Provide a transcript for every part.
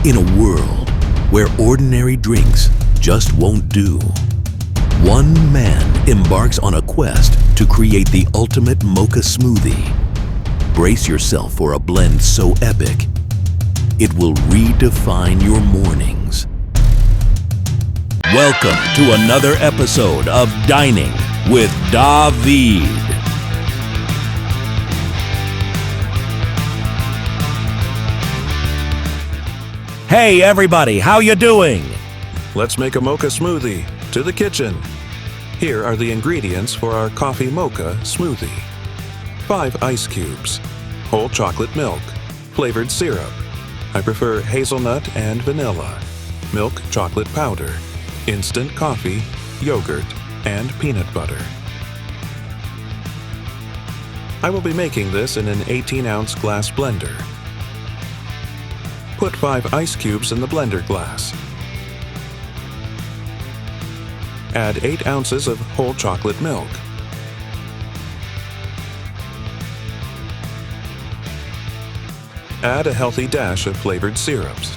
In a world where ordinary drinks just won't do, one man embarks on a quest to create the ultimate mocha smoothie. Brace yourself for a blend so epic, it will redefine your mornings. Welcome to another episode of Dining with DaVeed. Hey everybody, how you doing? Let's make a mocha smoothie. To the kitchen. Here are the ingredients for our coffee mocha smoothie. 5 ice cubes, whole chocolate milk, flavored syrup. I prefer hazelnut and vanilla, milk chocolate powder, instant coffee, yogurt, and peanut butter. I will be making this in an 18-ounce glass blender. Put 5 ice cubes in the blender glass. Add 8 ounces of whole chocolate milk. Add a healthy dash of flavored syrups.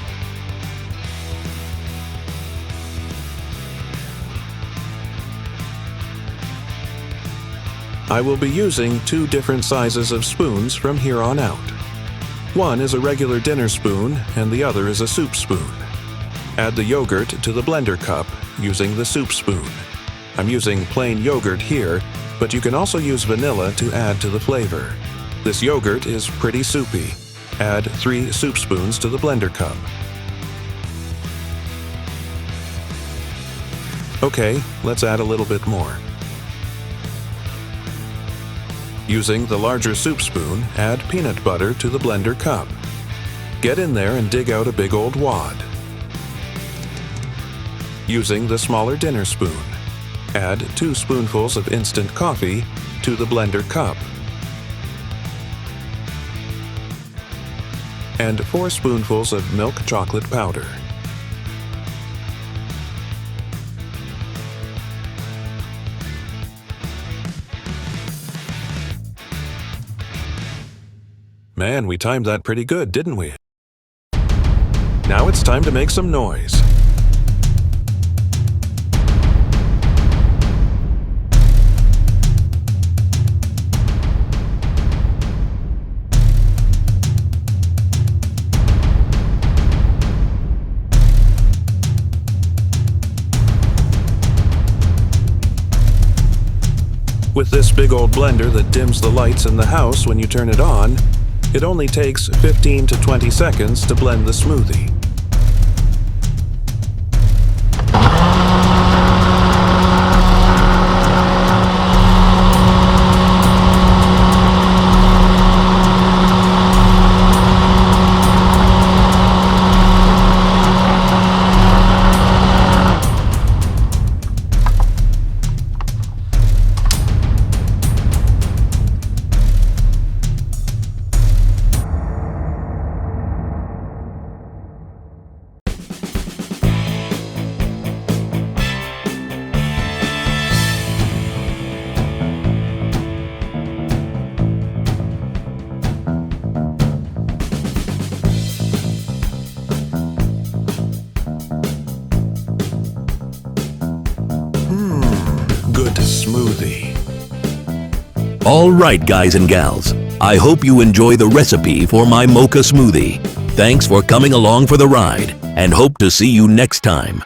I will be using 2 different sizes of spoons from here on out. One is a regular dinner spoon and the other is a soup spoon. Add the yogurt to the blender cup using the soup spoon. I'm using plain yogurt here, but you can also use vanilla to add to the flavor. This yogurt is pretty soupy. Add 3 soup spoons to the blender cup. Okay, let's add a little bit more. Using the larger soup spoon, add peanut butter to the blender cup. Get in there and dig out a big old wad. Using the smaller dinner spoon, add 2 spoonfuls of instant coffee to the blender cup and 4 spoonfuls of milk chocolate powder. Man, we timed that pretty good, didn't we? Now it's time to make some noise. With this big old blender that dims the lights in the house when you turn it on, it only takes 15 to 20 seconds to blend the smoothie. Good smoothie. All right, guys and gals. I hope you enjoy the recipe for my mocha smoothie. Thanks for coming along for the ride, and hope to see you next time.